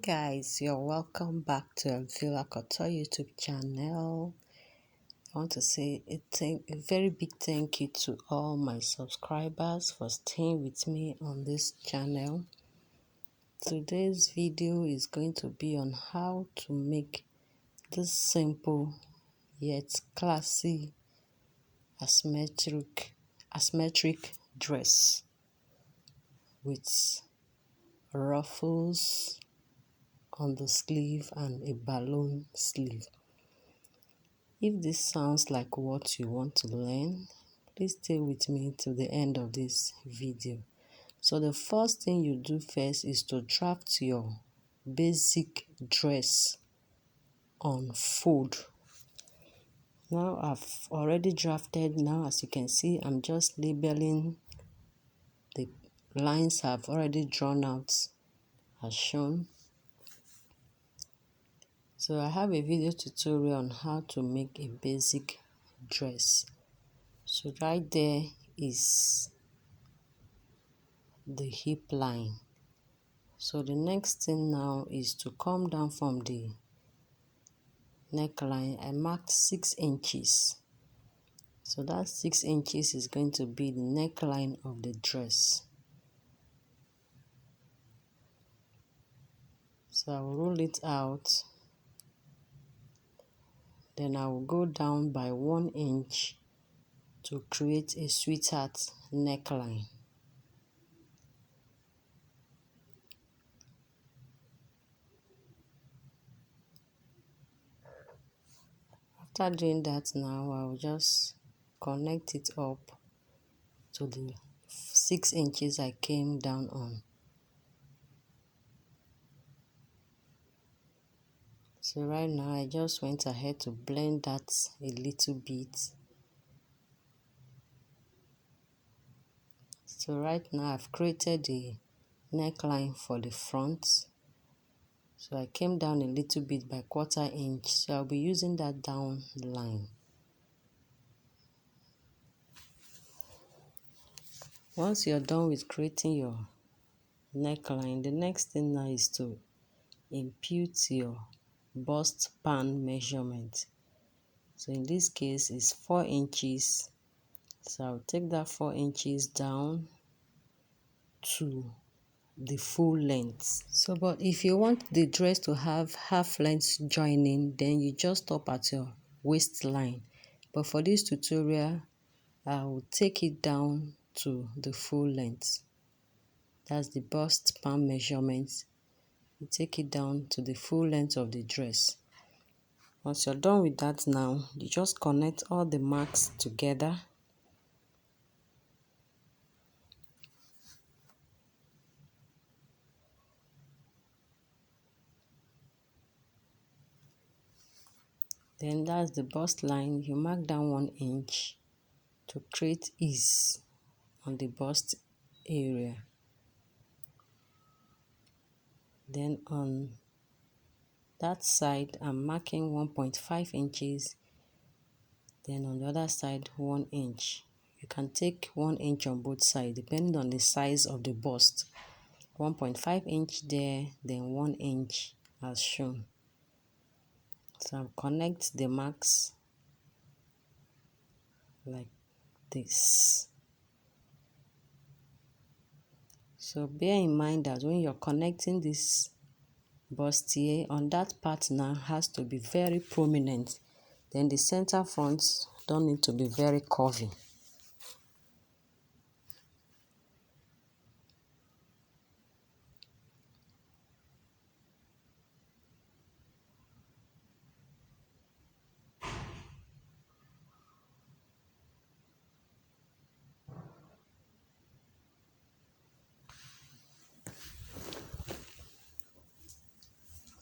Guys, you're welcome back to Villa Koto YouTube channel. I want to say a very big thank you to all my subscribers for staying with me on this channel. Today's video is going to be on how to make this simple yet classy asymmetric dress with ruffles on the sleeve and a balloon sleeve. If this sounds like what you want to learn, please stay with me till the end of this video. So the first thing you do first is to draft your basic dress on fold. Now I've already drafted. Now as you can see, I'm just labeling the lines I've already drawn out as shown. So I have a video tutorial on how to make a basic dress. So right there is the hip line. So the next thing now is to come down from the neckline. I marked 6 inches. So that 6 inches is going to be the neckline of the dress. So I will roll it out. Then I will go down by 1 inch to create a sweetheart neckline. After doing that now, I will just connect it up to the 6 inches I came down on. So right now I just went ahead to blend that a little bit. So right now I've created the neckline for the front. So I came down a little bit by 1/4 inch. So I'll be using that down line. Once you're done with creating your neckline, the next thing now is to impute your bust pan measurement. So in this case it's 4 inches. So I'll take that 4 inches down to the full length. So but if you want the dress to have half length joining, then you just stop at your waistline. But for this tutorial, I will take it down to the full length. That's the bust pan measurement. You take it down to the full length of the dress. Once you're done with that now, you just connect all the marks together. Then that's the bust line. You mark down 1 inch to create ease on the bust area. Then on that side, I'm marking 1.5 inches. Then on the other side, 1 inch. You can take 1 inch on both sides, depending on the size of the bust. 1.5 inch there, then 1 inch as shown. So I'll connect the marks like this. So bear in mind that when you're connecting this bustier, on that part now has to be very prominent. Then the center fronts don't need to be very curvy.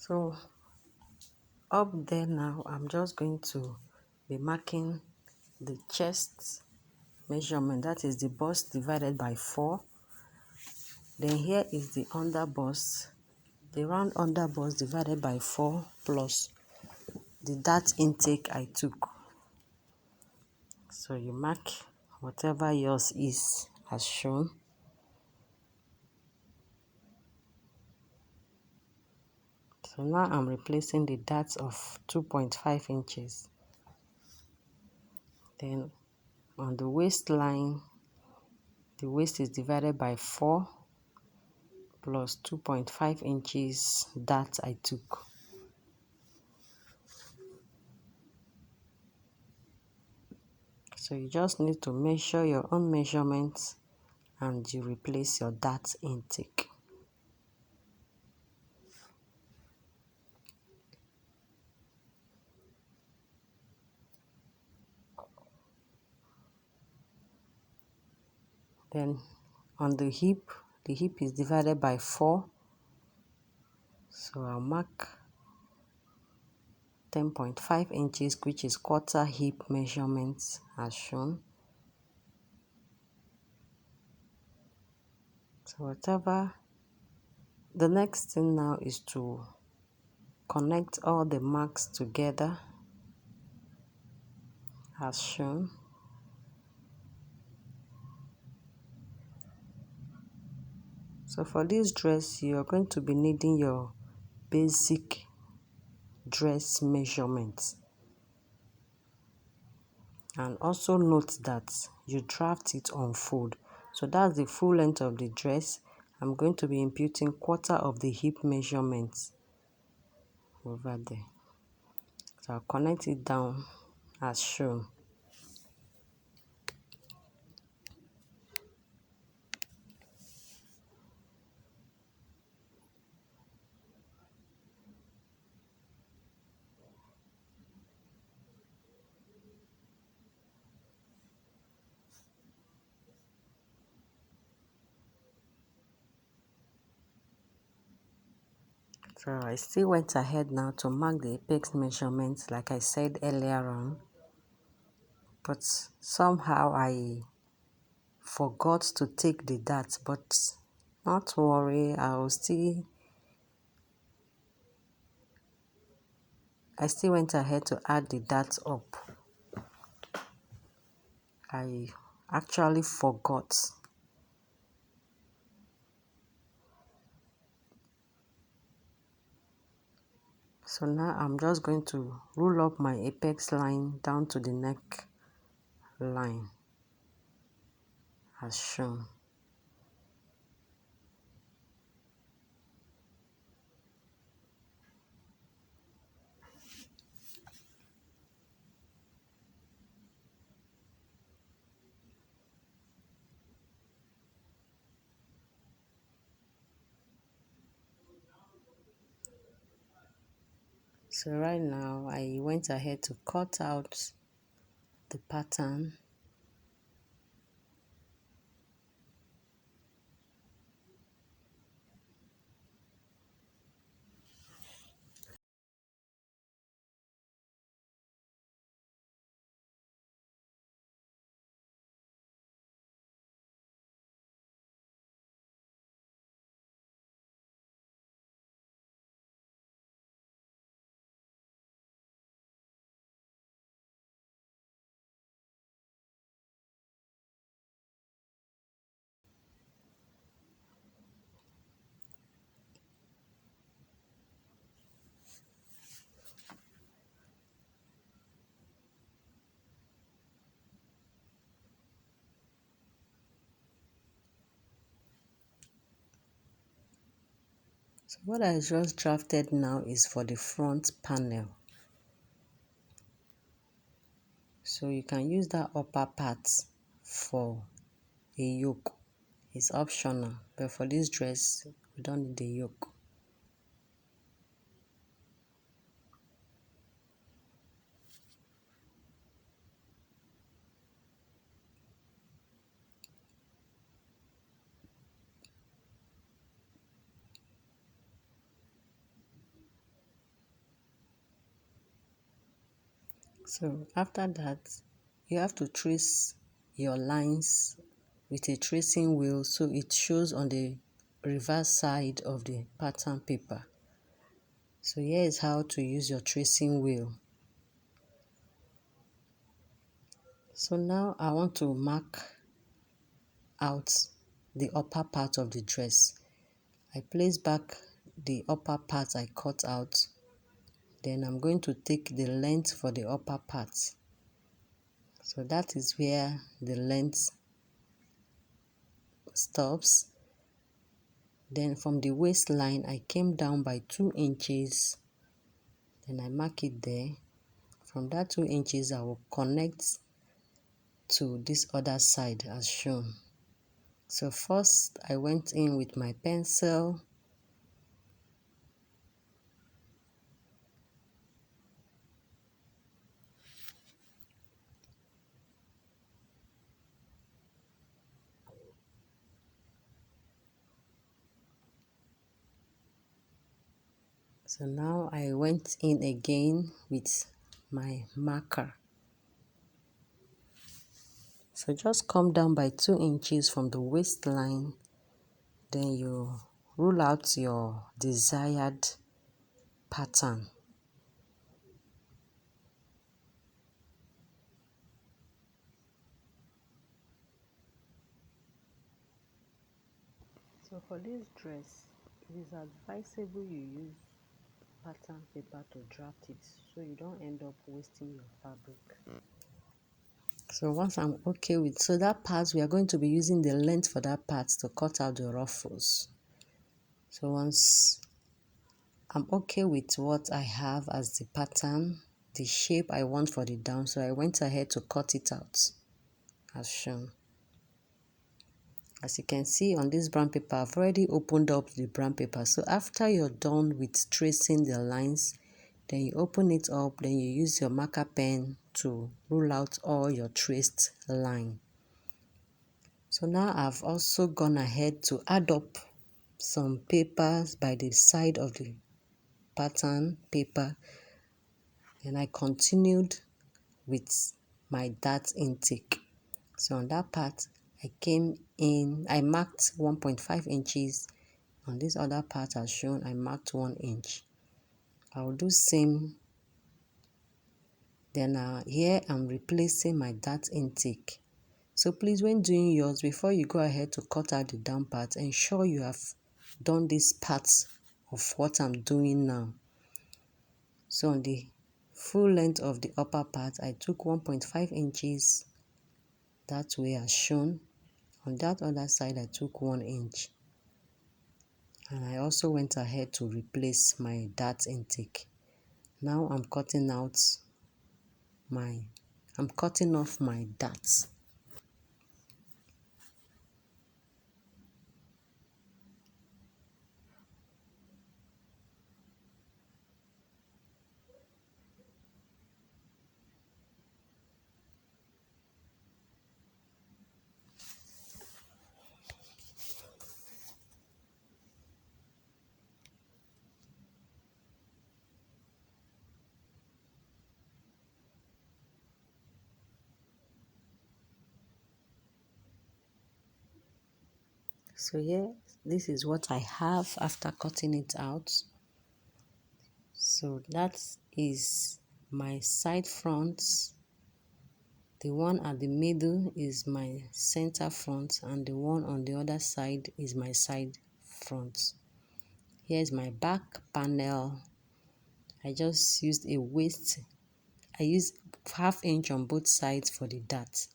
So up there now, I'm just going to be marking the chest measurement. That is the bust divided by 4. Then here is the under bust, the round under bust divided by 4 plus the dart intake I took. So you mark whatever yours is as shown. So now I'm replacing the darts of 2.5 inches. Then on the waistline, the waist is divided by 4 plus 2.5 inches dart I took. So you just need to measure your own measurements and you replace your dart intake. Then on the hip is divided by 4. So I'll mark 10.5 inches, which is quarter hip measurements as shown. So whatever, the next thing now is to connect all the marks together as shown. So for this dress, you're going to be needing your basic dress measurements. And also note that you draft it on fold. So that's the full length of the dress. I'm going to be imputing quarter of the hip measurements over there. So I'll connect it down as shown. So I still went ahead now to mark the apex measurements like I said earlier on. But somehow I forgot to take the dart, but not worry, I still went ahead to add the dart up. I actually forgot. So now I'm just going to roll up my apex line down to the neck line as shown. So right now I went ahead to cut out the pattern. So what I just drafted now is for the front panel. So you can use that upper part for a yoke. It's optional, but for this dress, we don't need the yoke. So after that, you have to trace your lines with a tracing wheel so it shows on the reverse side of the pattern paper. So here is how to use your tracing wheel. So now I want to mark out the upper part of the dress. I place back the upper part I cut out. Then I'm going to take the length for the upper part. So that is where the length stops. Then from the waistline, I came down by 2 inches. Then I mark it there. From that 2 inches, I will connect to this other side as shown. So first, I went in with my pencil. So now I went in again with my marker. So just come down by 2 inches from the waistline. Then you rule out your desired pattern. So for this dress, it is advisable you use pattern paper to draft it so you don't end up wasting your fabric. So once I'm okay with, so that part, we are going to be using the length for that part to cut out the ruffles. So once I'm okay with what I have as the pattern, the shape I want for the down, so I went ahead to cut it out as shown. As you can see on this brown paper, I've already opened up the brown paper. So after you're done with tracing the lines, then you open it up, then you use your marker pen to rule out all your traced line. So now I've also gone ahead to add up some papers by the side of the pattern paper. And I continued with my dart intake. So on that part, I came in, I marked 1.5 inches. On this other part as shown, I marked 1 inch. I'll do same. Then here I'm replacing my dart intake. So please, when doing yours, before you go ahead to cut out the down part, ensure you have done this part of what I'm doing now. So on the full length of the upper part, I took 1.5 inches that way as shown. On that other side, I took 1 inch. And I also went ahead to replace my dart intake. Now I'm cutting off my darts. So here, this is what I have after cutting it out. So that is my side fronts. The one at the middle is my center front, and the one on the other side is my side front. Here's my back panel. I just used a waist. I used ½ inch on both sides for the dart.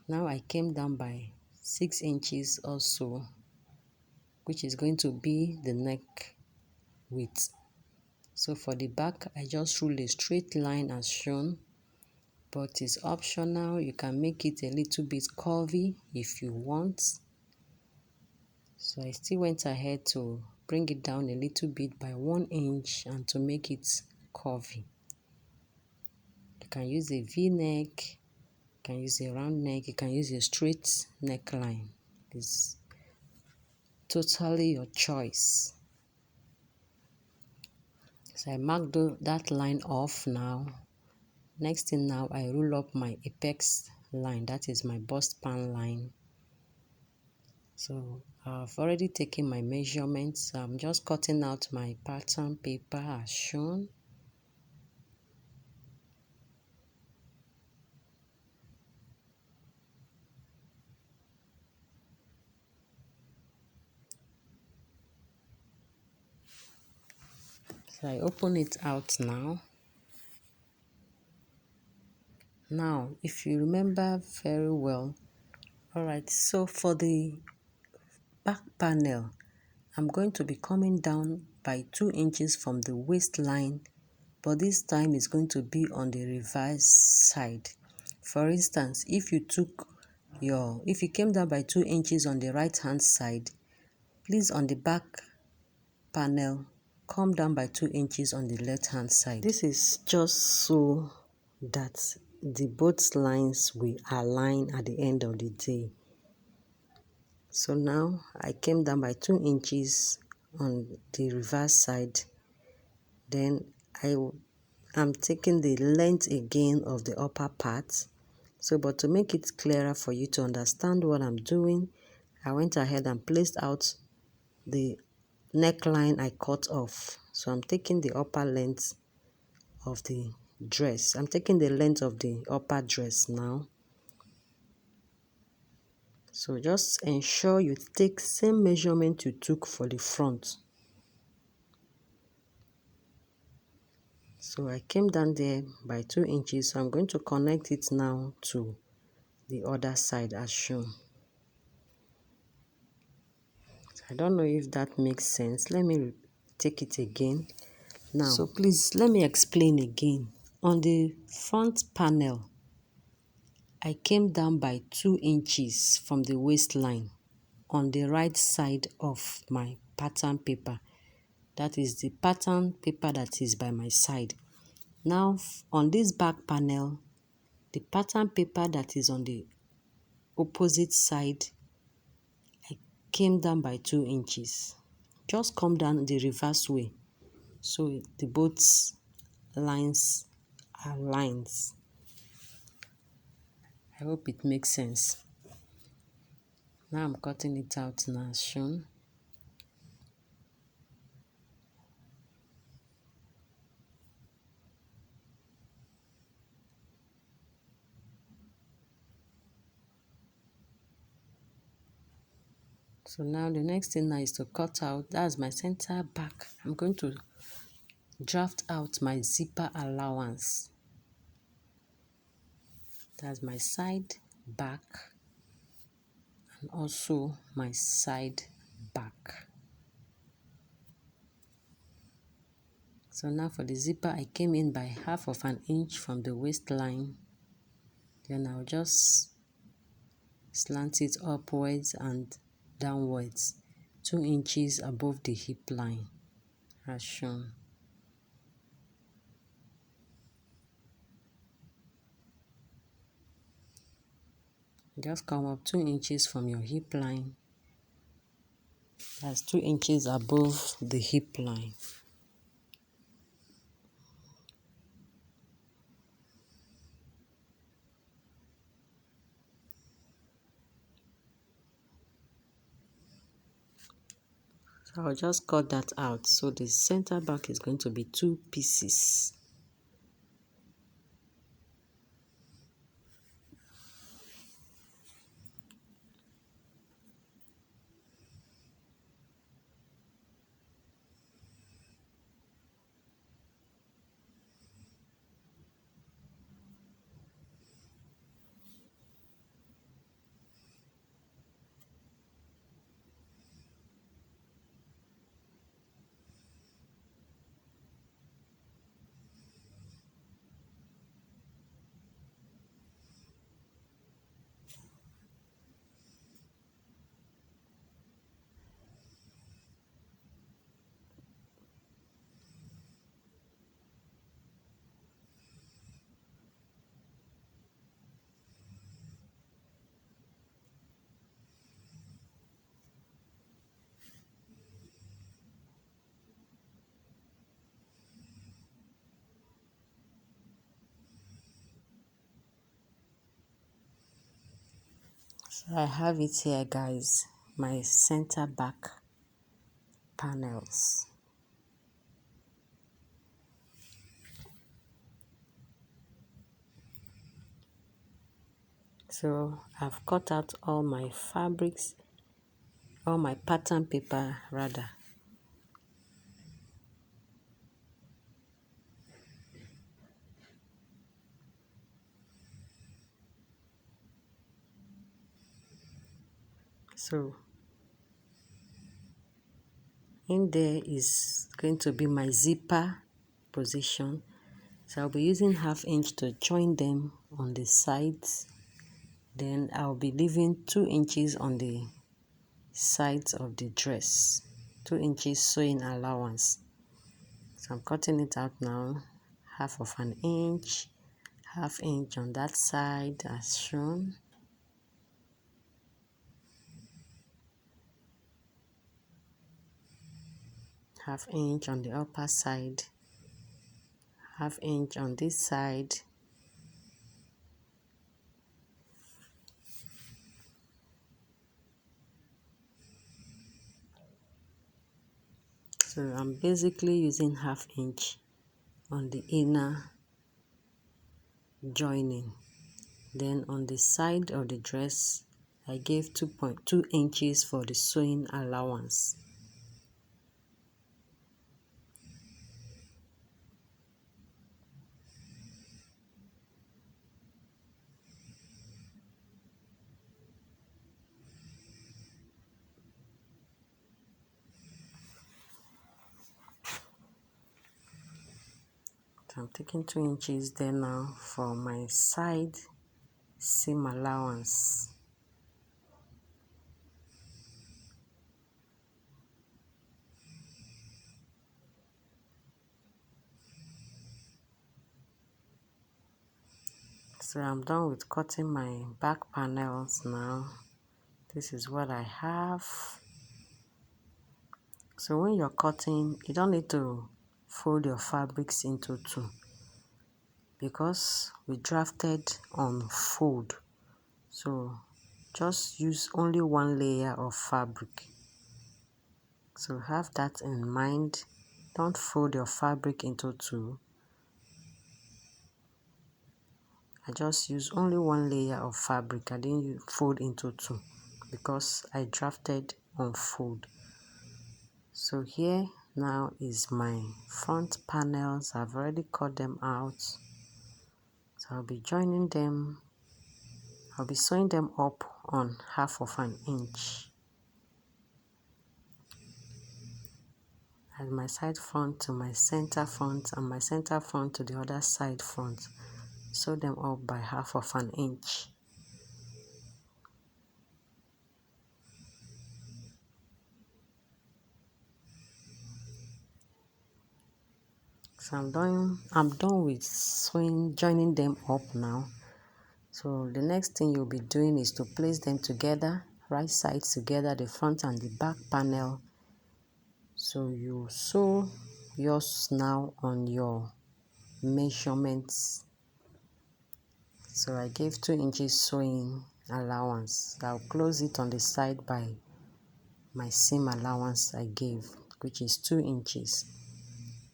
Now I came down by 6 inches or so, which is going to be the neck width. So for the back, I just rule a straight line as shown, but it's optional. You can make it a little bit curvy if you want. So I still went ahead to bring it down a little bit by 1 inch and to make it curvy. You can use a V-neck, you can use a round neck, you can use a straight neckline. It's totally your choice. So I marked that line off now. Next thing now, I roll up my apex line, that is my bust pan line. So I've already taken my measurements. So I'm just cutting out my pattern paper as shown. So I open it out now. Now, if you remember very well, alright, so for the back panel, I'm going to be coming down by 2 inches from the waistline, but this time it's going to be on the reverse side. For instance, if you came down by 2 inches on the right hand side, please on the back panel, come down by 2 inches on the left hand side. This is just so that the both lines will align at the end of the day. So now I came down by 2 inches on the reverse side. Then I'm taking the length again of the upper part. So, but to make it clearer for you to understand what I'm doing, I went ahead and placed out the neckline I cut off. So I'm taking the upper length of the dress. I'm taking the length of the upper dress now. So just ensure you take same measurement you took for the front. So I came down there by 2 inches. So I'm going to connect it now to the other side as shown. I don't know if that makes sense. Let me take it again. Now, so please let me explain again. On the front panel, I came down by 2 inches from the waistline on the right side of my pattern paper. That is the pattern paper that is by my side. Now, on this back panel, the pattern paper that is on the opposite side, I came down by 2 inches. Just come down the reverse way, so the both lines are lines. I hope it makes sense. Now I'm cutting it out now as shown. So now the next thing now is to cut out, that's my center back. I'm going to draft out my zipper allowance. That's my side back and also my side back. So now for the zipper, I came in by 1/2 inch from the waistline. Then I'll just slant it upwards and downwards, 2 inches above the hip line as shown. Just come up 2 inches from your hip line. That's 2 inches above the hip line. So I'll just cut that out. So the center back is going to be 2 pieces. So I have it here, guys, my center back panels. So I've cut out all my fabrics, all my pattern paper rather. So in there is going to be my zipper position. So I'll be using 1/2 inch to join them on the sides. Then I'll be leaving 2 inches on the sides of the dress, 2 inches sewing allowance. So I'm cutting it out now, 1/2 inch, 1/2 inch on that side as shown. Half inch on the upper side, 1/2 inch on this side, so I'm basically using 1/2 inch on the inner joining. Then on the side of the dress, I gave 2.2 inches for the sewing allowance. So I'm taking 2 inches there now for my side seam allowance. So I'm done with cutting my back panels now. This is what I have. So when you're cutting, you don't need to fold your fabrics into two, because we drafted on fold. So just use only one layer of fabric. So have that in mind. Don't fold your fabric into two. I just use only one layer of fabric. I didn't fold into two because I drafted on fold. So here now is my front panels. I've already cut them out. So I'll be joining them. I'll be sewing them up on 1/2 inch. And my side front to my center front and my center front to the other side front. Sew them up by 1/2 inch. So I'm done with joining them up now. So the next thing you'll be doing is to place them together, right sides together, the front and the back panel. So you sew yours now on your measurements. So I gave 2 inches sewing allowance. I'll close it on the side by my seam allowance I gave, which is 2 inches.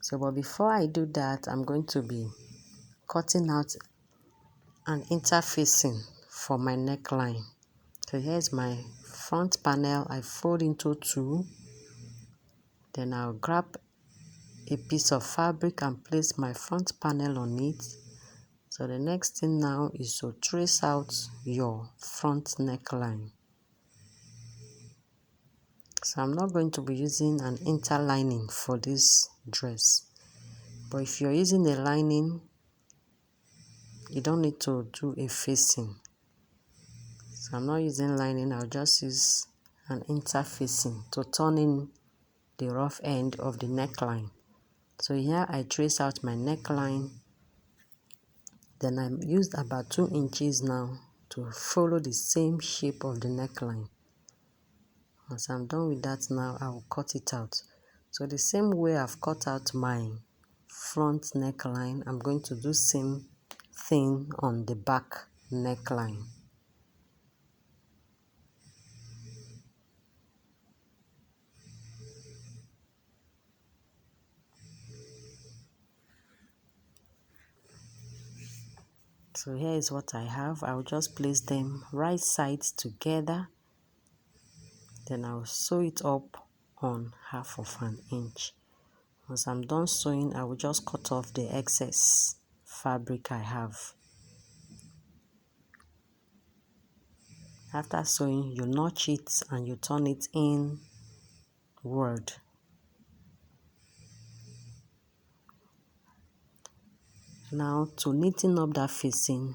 So but before I do that, I'm going to be cutting out an interfacing for my neckline. So here's my front panel. I fold into two. Then I'll grab a piece of fabric and place my front panel on it. So the next thing now is to trace out your front neckline. So I'm not going to be using an interlining for this dress. But if you're using a lining, you don't need to do a facing. So I'm not using lining, I'll just use an interfacing to turn in the rough end of the neckline. So here I trace out my neckline. Then I used about 2 inches now to follow the same shape of the neckline. Once I'm done with that now, I will cut it out. So the same way I've cut out my front neckline, I'm going to do same thing on the back neckline. So here is what I have. I will just place them right sides together. Then I'll sew it up on 1/2 inch. Once I'm done sewing, I will just cut off the excess fabric I have. After sewing, you notch it and you turn it inward. Now to neaten up that facing,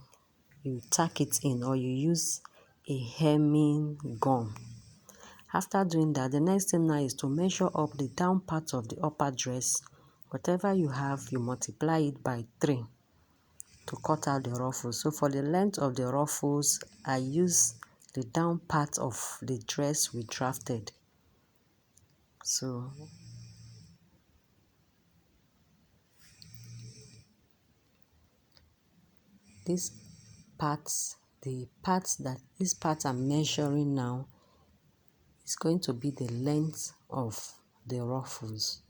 you tack it in or you use a hemming gun. After doing that, the next thing now is to measure up the down part of the upper dress. Whatever you have, you multiply it by 3 to cut out the ruffles. So for the length of the ruffles, I use the down part of the dress we drafted. So these parts, this part I'm measuring now is going to be the length of the ruffles.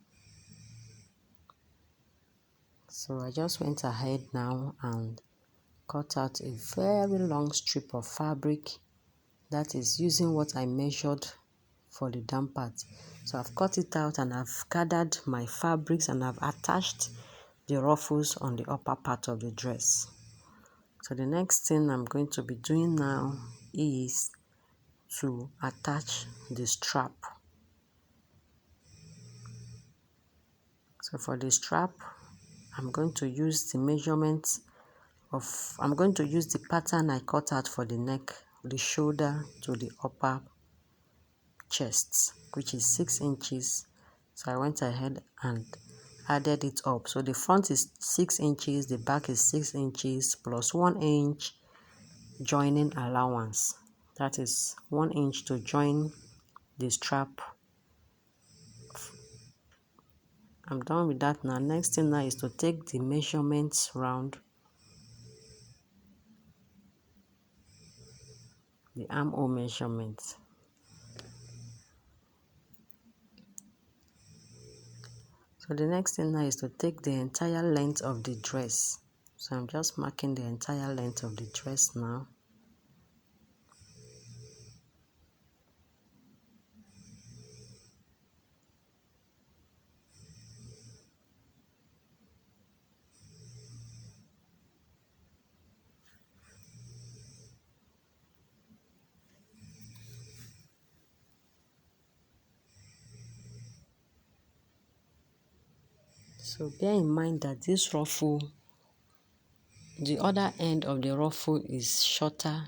So I just went ahead now and cut out a very long strip of fabric that is using what I measured for the down part. So I've cut it out and I've gathered my fabrics and I've attached the ruffles on the upper part of the dress. So the next thing I'm going to be doing now is to attach the strap. So for the strap, I'm going to use the measurements I'm going to use the pattern I cut out for the neck, the shoulder to the upper chest, which is 6 inches. So I went ahead and added it up. So the front is 6 inches, the back is 6 inches plus 1 inch joining allowance. That is 1 inch to join the strap. I'm done with that now. Next thing now is to take the measurements round the armhole measurement. So the next thing now is to take the entire length of the dress. So I'm just marking the entire length of the dress now. So bear in mind that this ruffle, the other end of the ruffle is shorter.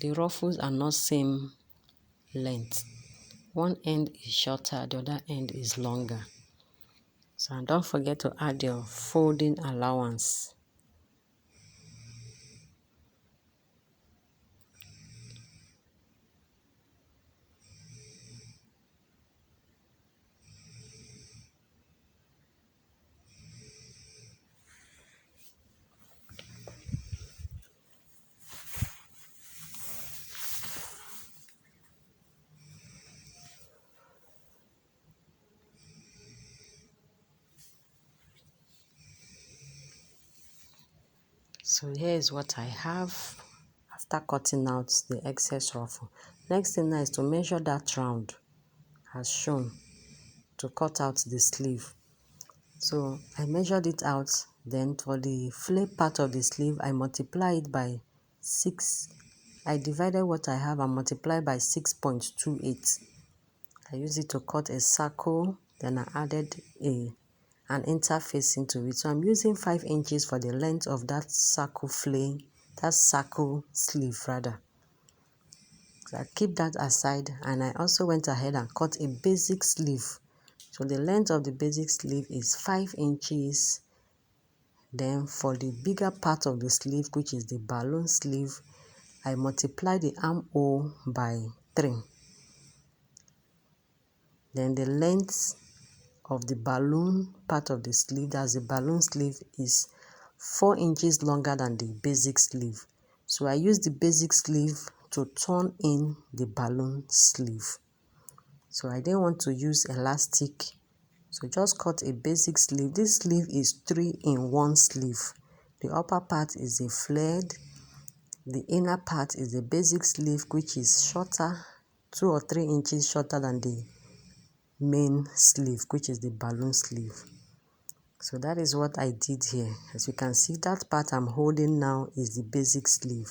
The ruffles are not same length. One end is shorter, the other end is longer. So don't forget to add your folding allowance. So here is what I have after cutting out the excess ruffle. Next thing now is to measure that round as shown to cut out the sleeve. So I measured it out. Then for the flap part of the sleeve, I multiply it by 6. I divided what I have and multiplied by 6.28. I used it to cut a circle. Then I added an interface into it. So I'm using 5 inches for the length of that circle flame, that circle sleeve rather. So I keep that aside, and I also went ahead and cut a basic sleeve. So the length of the basic sleeve is 5 inches. Then for the bigger part of the sleeve, which is the balloon sleeve, I multiply the armhole by 3. Then the length of the balloon part of the sleeve, that's the balloon sleeve, is 4 inches longer than the basic sleeve. So I use the basic sleeve to turn in the balloon sleeve. So I didn't want to use elastic, so just cut a basic sleeve. This sleeve is 3-in-1 sleeve. The upper part is a flared, the inner part is the basic sleeve, which is shorter, 2 or 3 inches shorter than the main sleeve, which is the balloon sleeve. So that is what I did here. As you can see, that part I'm holding now is the basic sleeve.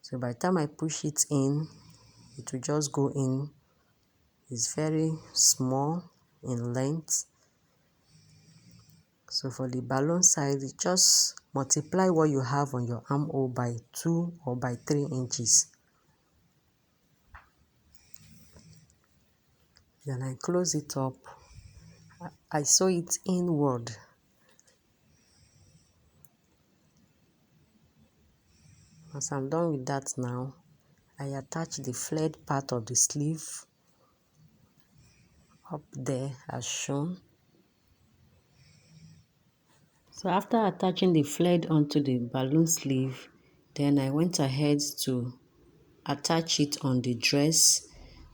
So by the time I push it in, it will just go in. It's very small in length. So for the balloon side, just multiply what you have on your armhole by 2 or by 3 inches. Then I close it up. I sew it inward. As I'm done with that now, I attach the flared part of the sleeve up there as shown. So after attaching the flared onto the balloon sleeve, then I went ahead to attach it on the dress.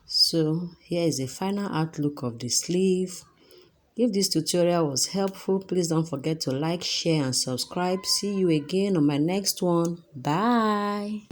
So here is a final outlook of the sleeve. If this tutorial was helpful, please don't forget to like, share and subscribe. See you again on my next one. Bye.